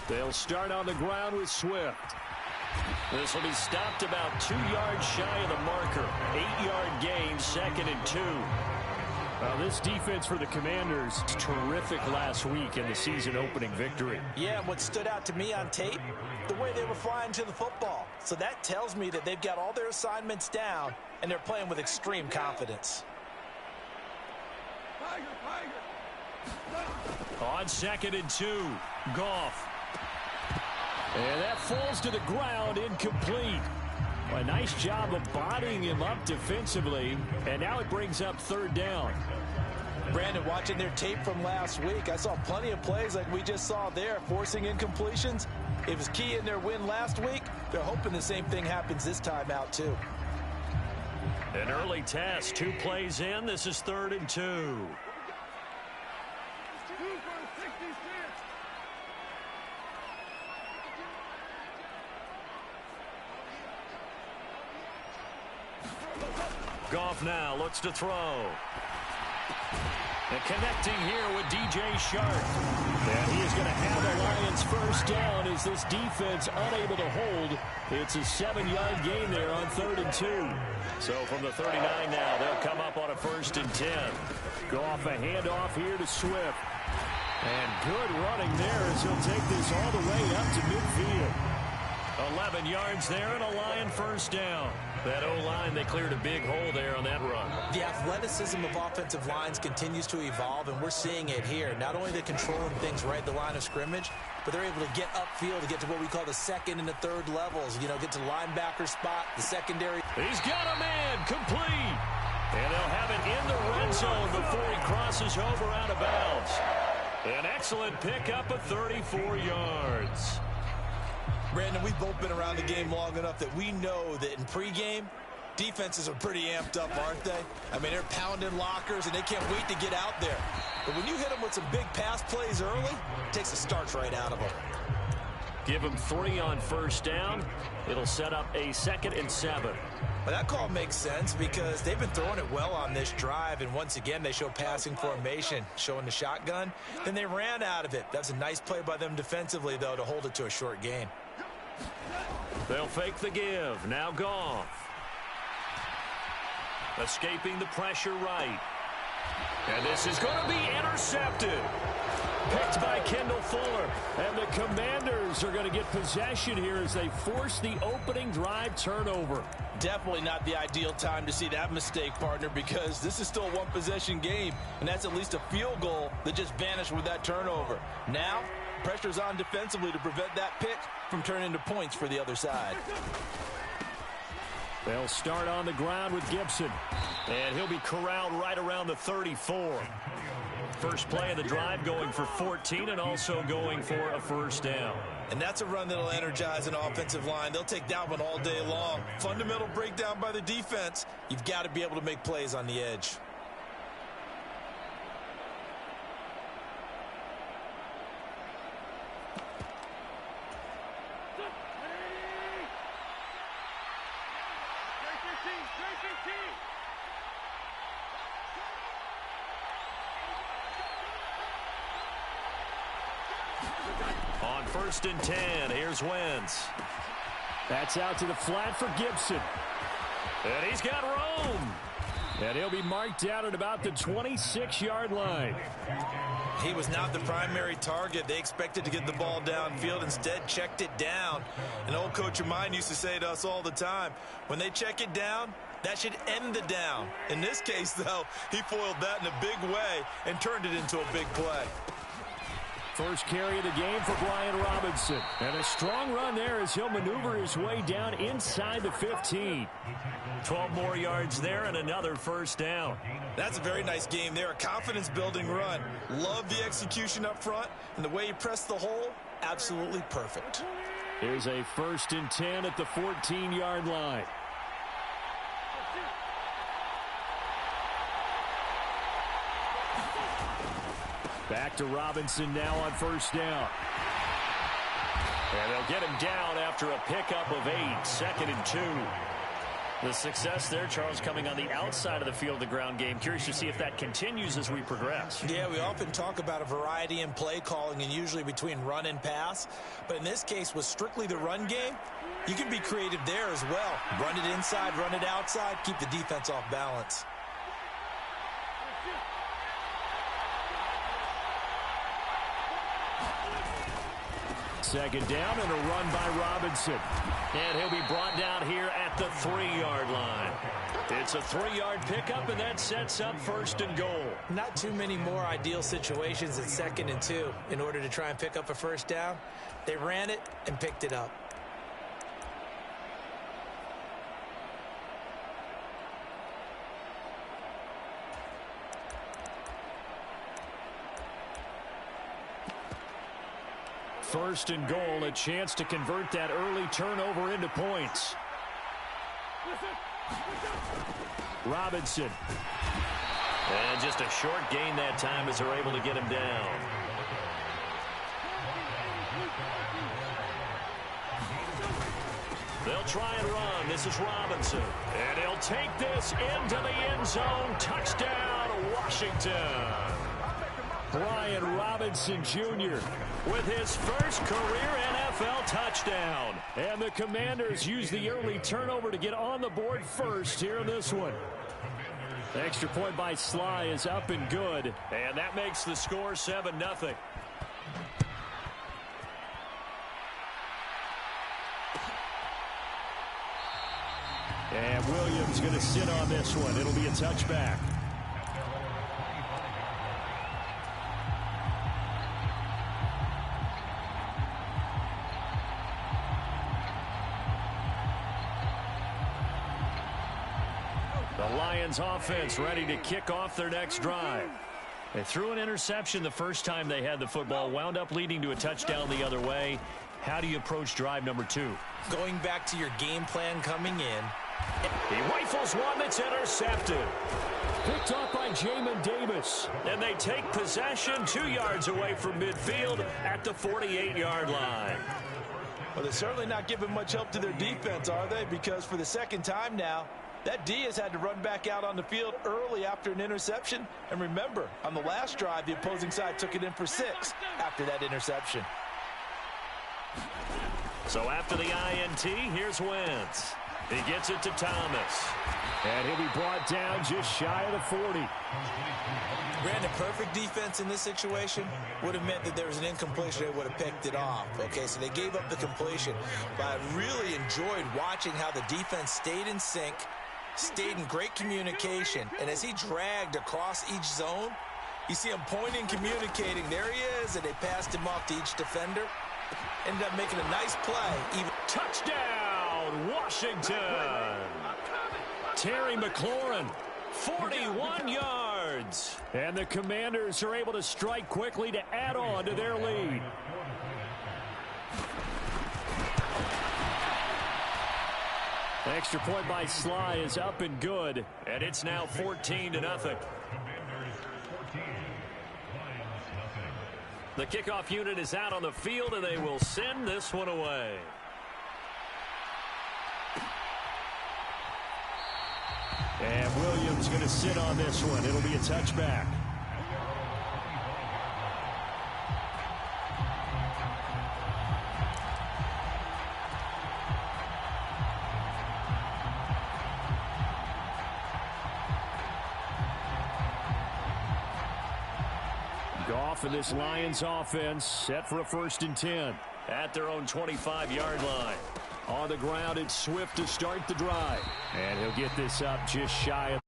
They'll start on the ground with Swift. This will be stopped about 2 yards shy of the marker. 8-yard gain, 2nd and 2. Well, this defense for the Commanders, terrific last week in the season-opening victory. Yeah, and what stood out to me on tape, the way they were flying to the football. So that tells me that they've got all their assignments down, and they're playing with extreme confidence. On 2nd and 2, Goff. And that falls to the ground, incomplete. A nice job of bodying him up defensively, and now it brings up 3rd down. Brandon, watching their tape from last week, I saw plenty of plays like we just saw there, forcing incompletions. It was key in their win last week. They're hoping the same thing happens this time out, too. An early test, 2 plays in. This is 3rd and 2. Goff now looks to throw. And connecting here with DJ Shark. And he is going to have the Lions first down as this defense unable to hold. It's a 7-yard gain there on 3rd and 2. So from the 39 now, they'll come up on a 1st and 10. Goff a handoff here to Swift. And good running there as he'll take this all the way up to midfield. 11 yards there and a Lion first down. That O-line, they cleared a big hole there on that run. The athleticism of offensive lines continues to evolve, and we're seeing it here. Not only they're controlling things right at the line of scrimmage, but they're able to get upfield to get to what we call the 2nd and the 3rd levels. You know, get to linebacker spot, the secondary. He's got a man, complete. And they'll have it in the red zone before he crosses over out of bounds. An excellent pickup of 34 yards. Brandon, we've both been around the game long enough that we know that in pregame, defenses are pretty amped up, aren't they? I mean, they're pounding lockers, and they can't wait to get out there. But when you hit them with some big pass plays early, it takes the starch right out of them. Give them 3 on first down. It'll set up a 2nd and 7. Well, that call makes sense because they've been throwing it well on this drive, and once again, they show passing formation, showing the shotgun. Then they ran out of it. That's a nice play by them defensively, though, to hold it to a short gain. They'll fake the give. Now Goff. Escaping the pressure right. And this is going to be intercepted. Picked by Kendall Fuller. And the Commanders are going to get possession here as they force the opening drive turnover. Definitely not the ideal time to see that mistake, partner, because this is still a one-possession game, and that's at least a field goal that just vanished with that turnover. Now, pressure's on defensively to prevent that pick from turning into points for the other side. They'll start on the ground with Gibson. And he'll be corralled right around the 34. First play of the drive going for 14 and also going for a first down. And that's a run that'll energize an offensive line. They'll take that one all day long. Fundamental breakdown by the defense. You've got to be able to make plays on the edge. On 1st and 10, here's Wentz. That's out to the flat for Gibson. And he's got room. And he'll be marked down at about the 26-yard line. He was not the primary target. They expected to get the ball downfield. Instead, checked it down. An old coach of mine used to say to us all the time, when they check it down, that should end the down. In this case, though, he foiled that in a big way and turned it into a big play. First carry of the game for Brian Robinson. And a strong run there as he'll maneuver his way down inside the 15. 12 more yards there and another first down. That's a very nice game there. A confidence-building run. Love the execution up front. And the way he pressed the hole, absolutely perfect. Here's a 1st and 10 at the 14-yard line. Back to Robinson now on first down. And they'll get him down after a pickup of 8, 2nd and 2. The success there, Charles, coming on the outside of the field, the ground game. Curious to see if that continues as we progress. Yeah, we often talk about a variety in play calling and usually between run and pass. But in this case, with strictly the run game, you can be creative there as well. Run it inside, run it outside, keep the defense off balance. Second down and a run by Robinson. And he'll be brought down here at the 3-yard line. It's a 3-yard pickup, and that sets up first and goal. Not too many more ideal situations at 2nd and 2 in order to try and pick up a first down. They ran it and picked it up. First and goal, a chance to convert that early turnover into points. Robinson. And just a short gain that time as they're able to get him down. They'll try and run. This is Robinson. And he'll take this into the end zone. Touchdown, Washington. Brian Robinson Jr. with his first career NFL touchdown. And the Commanders use the early turnover to get on the board first here in this one. The extra point by Sly is up and good. And that makes the score 7-0. And Williams going to sit on this one. It'll be a touchback. The Lions offense ready to kick off their next drive. They threw an interception the first time they had the football, wound up leading to a touchdown the other way. How do you approach drive number 2? Going back to your game plan coming in. He rifles one that's intercepted. Picked up by Jamin Davis. And they take possession 2 yards away from midfield at the 48-yard line. Well, they're certainly not giving much help to their defense, are they? Because for the second time now, that D has had to run back out on the field early after an interception. And remember, on the last drive, the opposing side took it in for 6 after that interception. So after the INT, here's Wentz. He gets it to Thomas. And he'll be brought down just shy of the 40. Granted, perfect defense in this situation would have meant that there was an incompletion. They would have picked it off. Okay, so they gave up the completion. But I really enjoyed watching how the defense stayed in sync, stayed in great communication, and as he dragged across each zone, you see him pointing, communicating. There he is, and they passed him off to each defender. Ended up making a nice play. Even touchdown, Washington. Terry McLaurin, 41 yards. And the Commanders are able to strike quickly to add on to their lead. Extra point by Sly is up and good, and it's now 14-0. The kickoff unit is out on the field, and they will send this one away. And Williams going to sit on this one. It'll be a touchback. Goff and this Lions offense set for a 1st and 10 at their own 25-yard line. On the ground, it's Swift to start the drive. And he'll get this up just shy of